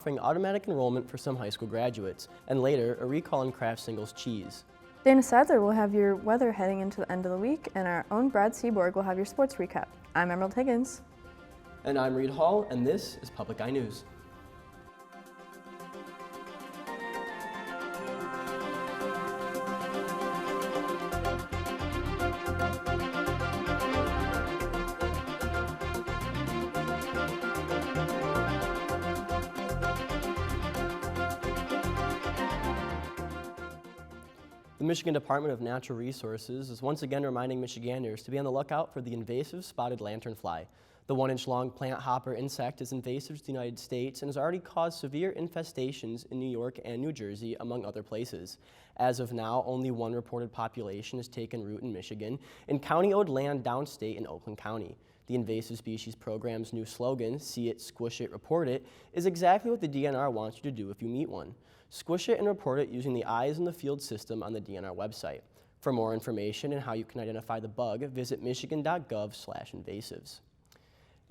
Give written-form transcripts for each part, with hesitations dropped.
offering automatic enrollment for some high school graduates, and later a recall on Kraft Singles cheese. Dana Sadler will have your weather heading into the end of the week, and our own Brad Seaborg will have your sports recap. I'm Emerald Higgins. And I'm Reed Hall, and this is Public Eye News. The Michigan Department of Natural Resources is once again reminding Michiganders to be on the lookout for the invasive spotted lanternfly. The 1-inch-long plant hopper insect is invasive to the United States and has already caused severe infestations in New York and New Jersey, among other places. As of now, only one reported population has taken root in Michigan, in county-owned land downstate in Oakland County. The Invasive Species Program's new slogan, "See it, squish it, report it," is exactly what the DNR wants you to do if you meet one. Squish it and report it using the Eyes in the Field system on the DNR website. For more information and how you can identify the bug, visit michigan.gov/invasives.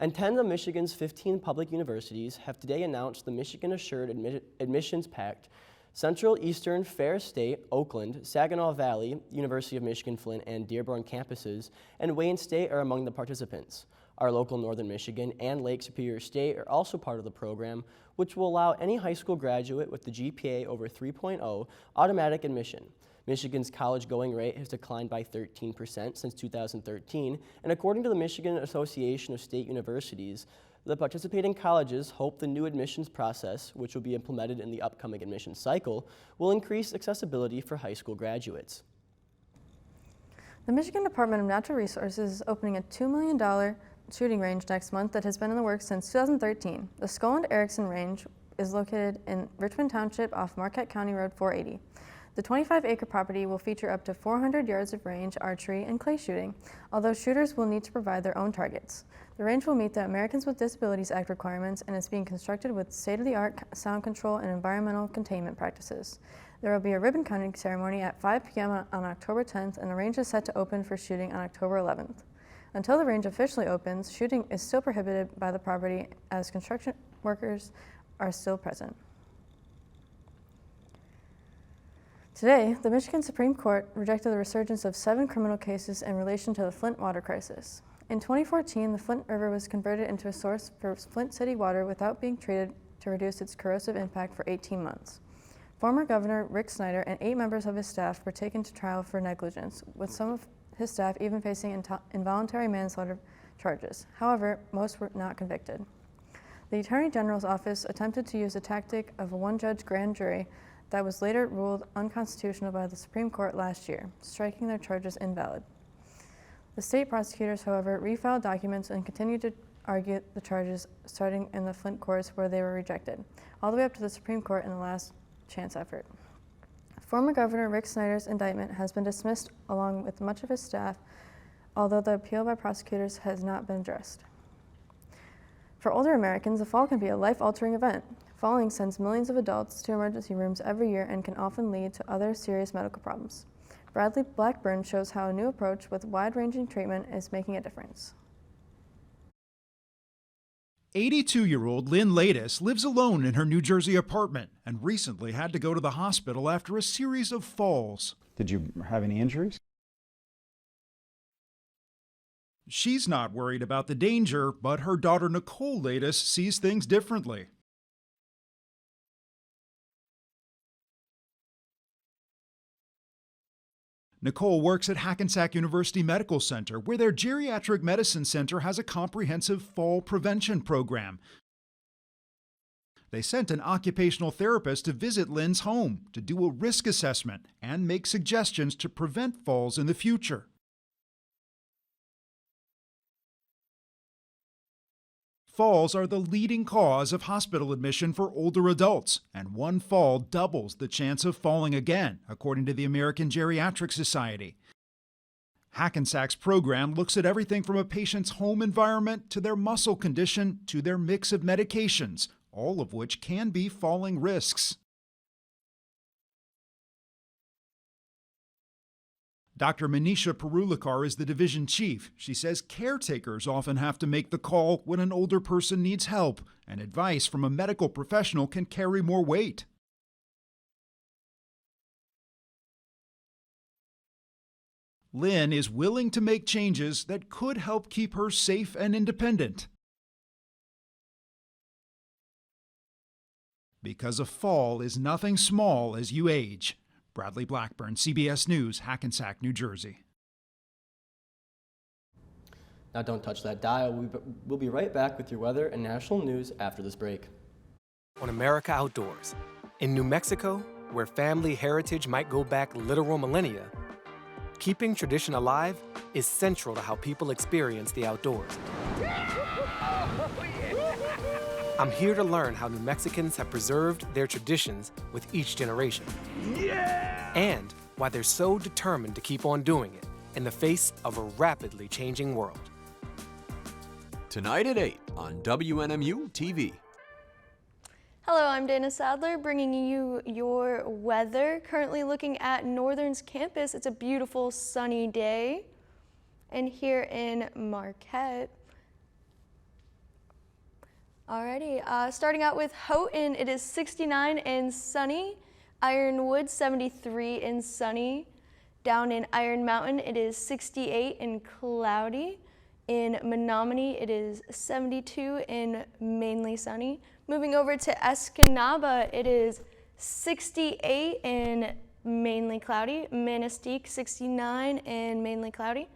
And 10 of Michigan's 15 public universities have today announced the Michigan Assured Admissions Pact. Central, Eastern, Ferris State, Oakland, Saginaw Valley, University of Michigan-Flint, and Dearborn campuses, and Wayne State are among the participants. Our local Northern Michigan and Lake Superior State are also part of the program, which will allow any high school graduate with the GPA over 3.0 automatic admission. Michigan's college-going rate has declined by 13% since 2013, and according to the Michigan Association of State Universities, the participating colleges hope the new admissions process, which will be implemented in the upcoming admissions cycle, will increase accessibility for high school graduates. The Michigan Department of Natural Resources is opening a $2 million shooting range next month that has been in the works since 2013. The Skull and Erickson Range is located in Richmond Township off Marquette County Road 480. The 25-acre property will feature up to 400 yards of range, archery, and clay shooting, although shooters will need to provide their own targets. The range will meet the Americans with Disabilities Act requirements and is being constructed with state-of-the-art sound control and environmental containment practices. There will be a ribbon cutting ceremony at 5 p.m. on October 10th, and the range is set to open for shooting on October 11th. Until the range officially opens, shooting is still prohibited by the property as construction workers are still present. Today, the Michigan Supreme Court rejected the resurgence of 7 criminal cases in relation to the Flint water crisis. In 2014, the Flint River was converted into a source for Flint city water without being treated to reduce its corrosive impact for 18 months. Former Governor Rick Snyder and 8 members of his staff were taken to trial for negligence, with some of his staff even facing involuntary manslaughter charges. However, most were not convicted. The Attorney General's office attempted to use the tactic of a one-judge grand jury that was later ruled unconstitutional by the Supreme Court last year, striking their charges invalid. The state prosecutors, however, refiled documents and continued to argue the charges starting in the Flint courts where they were rejected, all the way up to the Supreme Court in the last chance effort. Former Governor Rick Snyder's indictment has been dismissed along with much of his staff, although the appeal by prosecutors has not been addressed. For older Americans, the fall can be a life-altering event. Falling sends millions of adults to emergency rooms every year and can often lead to other serious medical problems. Bradley Blackburn shows how a new approach with wide-ranging treatment is making a difference. 82-year-old Lynn Ladis lives alone in her New Jersey apartment and recently had to go to the hospital after a series of falls. Did you have any injuries? She's not worried about the danger, but her daughter Nicole Ladis sees things differently. Nicole works at Hackensack University Medical Center, where their geriatric medicine center has a comprehensive fall prevention program. They sent an occupational therapist to visit Lynn's home to do a risk assessment and make suggestions to prevent falls in the future. Falls are the leading cause of hospital admission for older adults, and one fall doubles the chance of falling again, according to the American Geriatric Society. Hackensack's program looks at everything from a patient's home environment to their muscle condition to their mix of medications, all of which can be falling risks. Dr. Manisha Perulakar is the division chief. She says caretakers often have to make the call when an older person needs help, and advice from a medical professional can carry more weight. Lynn is willing to make changes that could help keep her safe and independent. Because a fall is nothing small as you age. Bradley Blackburn, CBS News, Hackensack, New Jersey. Now don't touch that dial. We'll be right back with your weather and national news after this break. On America Outdoors, in New Mexico, where family heritage might go back literal millennia, keeping tradition alive is central to how people experience the outdoors. I'm here to learn how New Mexicans have preserved their traditions with each generation. And why they're so determined to keep on doing it in the face of a rapidly changing world. Tonight at 8 on WNMU TV. Hello, I'm Dana Sadler bringing you your weather. Currently looking at Northern's campus. It's a beautiful sunny day. And here in Marquette. Alrighty, starting out with Houghton, it is 69 and sunny. Ironwood, 73 and sunny. Down in Iron Mountain, it is 68 and cloudy. In Menominee, it is 72 and mainly sunny. Moving over to Escanaba, it is 68 and mainly cloudy. Manistee, 69 and mainly cloudy.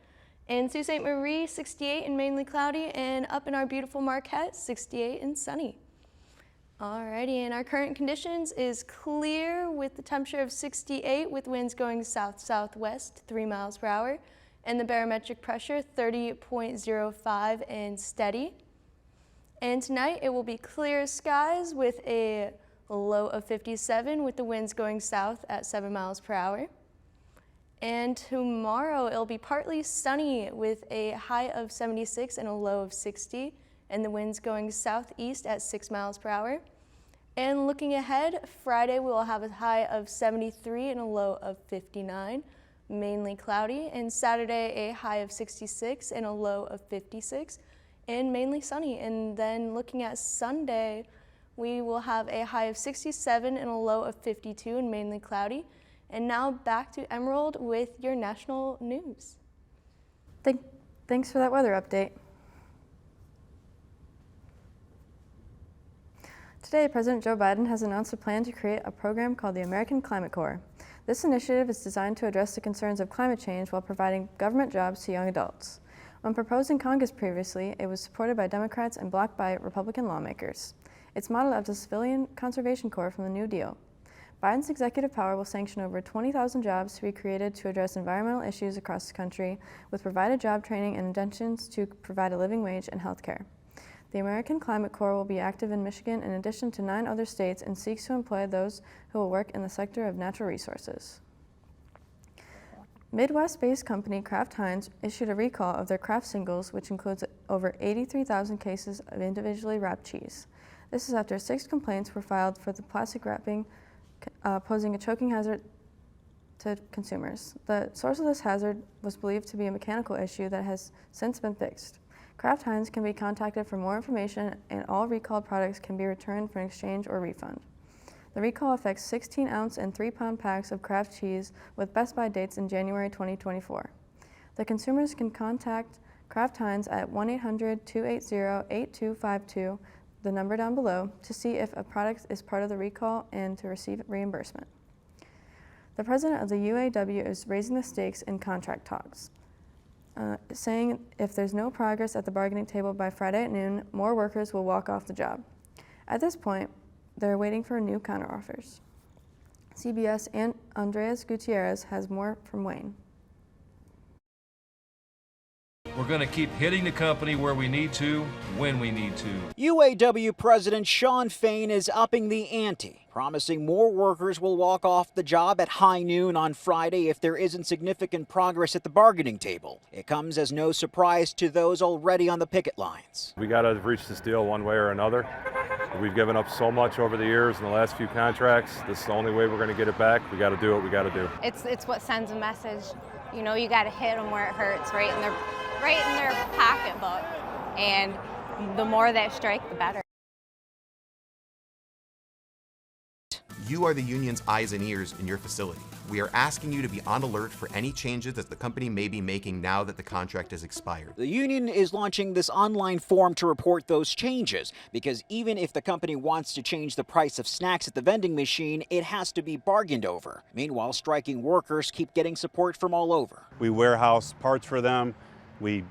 In Sault Ste. Marie, 68 and mainly cloudy. And up in our beautiful Marquette, 68 and sunny. Alrighty, and our current conditions is clear with the temperature of 68 with winds going south-southwest, 3 miles per hour. And the barometric pressure, 30.05 and steady. And tonight it will be clear skies with a low of 57 with the winds going south at 7 miles per hour. And tomorrow it'll be partly sunny with a high of 76 and a low of 60 and the winds going southeast at 6 miles per hour. And looking ahead, Friday we will have a high of 73 and a low of 59, mainly cloudy. And Saturday a high of 66 and a low of 56 and mainly sunny. And then looking at Sunday, we will have a high of 67 and a low of 52 and mainly cloudy. And now back to Emerald with your national news. Thanks for that weather update. Today, President Joe Biden has announced a plan to create a program called the American Climate Corps. This initiative is designed to address the concerns of climate change while providing government jobs to young adults. When proposed in Congress previously, it was supported by Democrats and blocked by Republican lawmakers. It's modeled after the Civilian Conservation Corps from the New Deal. Biden's executive power will sanction over 20,000 jobs to be created to address environmental issues across the country, with provided job training and intentions to provide a living wage and health care. The American Climate Corps will be active in Michigan in addition to 9 other states and seeks to employ those who will work in the sector of natural resources. Midwest-based company Kraft Heinz issued a recall of their Kraft singles, which includes over 83,000 cases of individually wrapped cheese. This is after 6 complaints were filed for the plastic wrapping posing a choking hazard to consumers. The source of this hazard was believed to be a mechanical issue that has since been fixed. Kraft Heinz can be contacted for more information, and all recalled products can be returned for an exchange or refund. The recall affects 16-ounce and 3-pound packs of Kraft cheese with Best By dates in January 2024. The consumers can contact Kraft Heinz at 1-800-280-8252, the number down below, to see if a product is part of the recall and to receive reimbursement. The president of the UAW is raising the stakes in contract talks, saying if there's no progress at the bargaining table by Friday at noon, more workers will walk off the job. At this point, they're waiting for new counteroffers. CBS and Andreas Gutierrez has more from Wayne. We're going to keep hitting the company where we need to, when we need to. UAW President Shawn Fain is upping the ante, promising more workers will walk off the job at high noon on Friday if there isn't significant progress at the bargaining table. It comes as no surprise to those already on the picket lines. We got to reach this deal one way or another. We've given up so much over the years in the last few contracts. This is the only way we're going to get it back. We got to do what we got to do. It's what sends a message You know, you got to hit them where it hurts, right in their pocketbook. And the more that strike, the better. You are the union's eyes and ears in your facility. We are asking you to be on alert for any changes that the company may be making now that the contract has expired. The union is launching this online form to report those changes, because even if the company wants to change the price of snacks at the vending machine, it has to be bargained over. Meanwhile, striking workers keep getting support from all over. We warehouse parts for them. We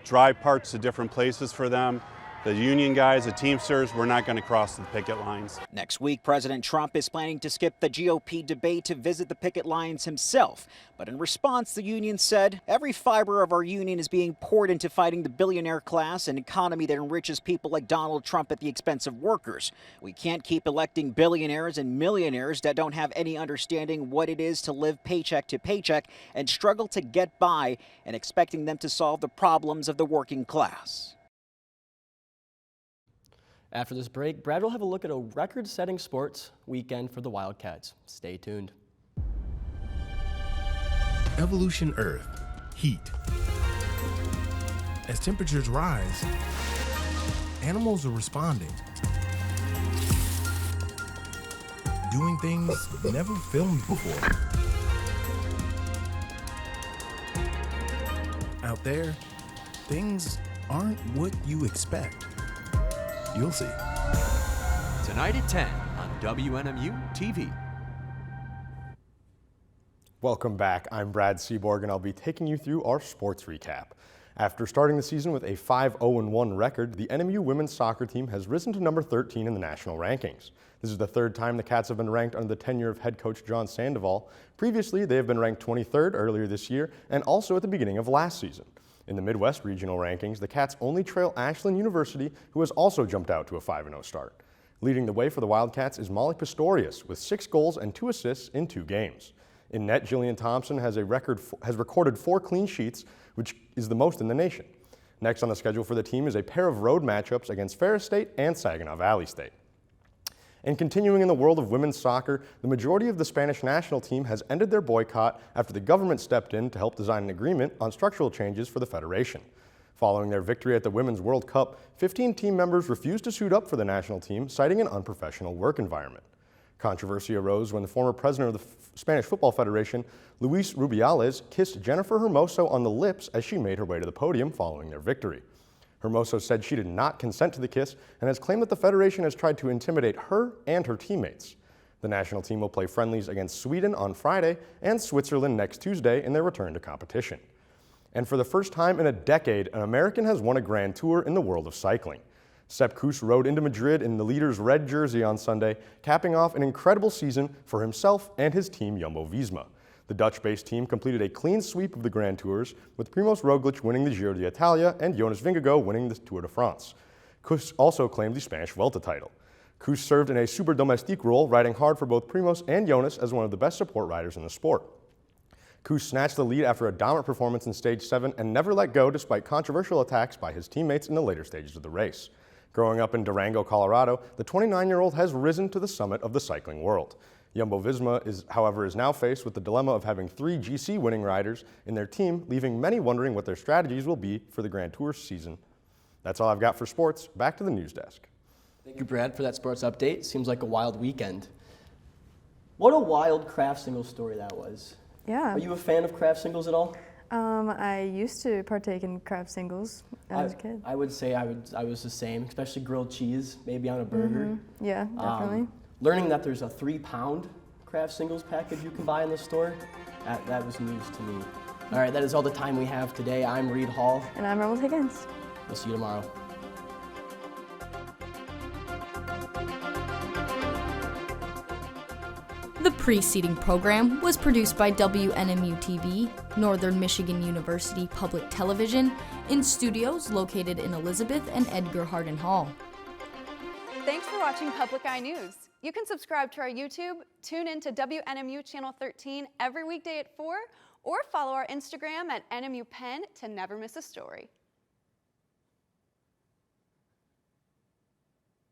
drive parts to different places for them. The union guys, the Teamsters, we're not going to cross the picket lines. Next week, President Trump is planning to skip the GOP debate to visit the picket lines himself. But in response, the union said, every fiber of our union is being poured into fighting the billionaire class, an economy that enriches people like Donald Trump at the expense of workers. We can't keep electing billionaires and millionaires that don't have any understanding what it is to live paycheck to paycheck and struggle to get by, and expecting them to solve the problems of the working class. After this break, Brad will have a look at a record-setting sports weekend for the Wildcats. Stay tuned. Evolution Earth, heat. As temperatures rise, animals are responding, doing things never filmed before. Out there, things aren't what you expect. You'll see. Tonight at 10 on WNMU TV. Welcome back. I'm Brad Seaborg, and I'll be taking you through our sports recap. After starting the season with a 5-0-1 record, the NMU women's soccer team has risen to number 13 in the national rankings. This is the third time the Cats have been ranked under the tenure of head coach John Sandoval. Previously, they have been ranked 23rd earlier this year and also at the beginning of last season. In the Midwest regional rankings, the Cats only trail Ashland University, who has also jumped out to a 5-0 start. Leading the way for the Wildcats is Molly Pistorius with 6 goals and 2 assists in 2 games. In net, Jillian Thompson has recorded 4 clean sheets, which is the most in the nation. Next on the schedule for the team is a pair of road matchups against Ferris State and Saginaw Valley State. And continuing in the world of women's soccer, the majority of the Spanish national team has ended their boycott after the government stepped in to help design an agreement on structural changes for the federation. Following their victory at the Women's World Cup, 15 team members refused to suit up for the national team, citing an unprofessional work environment. Controversy arose when the former president of the Spanish Football Federation, Luis Rubiales, kissed Jennifer Hermoso on the lips as she made her way to the podium following their victory. Hermoso said she did not consent to the kiss and has claimed that the federation has tried to intimidate her and her teammates. The national team will play friendlies against Sweden on Friday and Switzerland next Tuesday in their return to competition. And for the first time in a decade, an American has won a Grand Tour in the world of cycling. Sepp Kuss rode into Madrid in the leader's red jersey on Sunday, capping off an incredible season for himself and his team Jumbo-Visma. The Dutch-based team completed a clean sweep of the Grand Tours, with Primoz Roglic winning the Giro d'Italia and Jonas Vingegaard winning the Tour de France. Kuss also claimed the Spanish Vuelta title. Kuss served in a super domestique role, riding hard for both Primoz and Jonas as one of the best support riders in the sport. Kuss snatched the lead after a dominant performance in Stage 7 and never let go despite controversial attacks by his teammates in the later stages of the race. Growing up in Durango, Colorado, the 29-year-old has risen to the summit of the cycling world. Jumbo-Visma, however, is now faced with the dilemma of having 3 GC-winning riders in their team, leaving many wondering what their strategies will be for the Grand Tour season. That's all I've got for sports. Back to the news desk. Thank you, Brad, for that sports update. Seems like a wild weekend. What a wild craft singles story that was. Yeah. Are you a fan of craft singles at all? I used to partake in craft singles as a kid. I would say I was the same, especially grilled cheese, maybe on a burger. Mm-hmm. Yeah, definitely. Learning that there's a 3-pound craft singles package you can buy in the store, that was news to me. All right, that is all the time we have today. I'm Reed Hall. And I'm Rebel Higgins. We'll see you tomorrow. The preceding program was produced by WNMU-TV, Northern Michigan University Public Television, in studios located in Elizabeth and Edgar Hardin Hall. Thanks for watching Public Eye News. You can subscribe to our YouTube, tune in to WNMU Channel 13 every weekday at 4, or follow our Instagram at NMU Penn to never miss a story.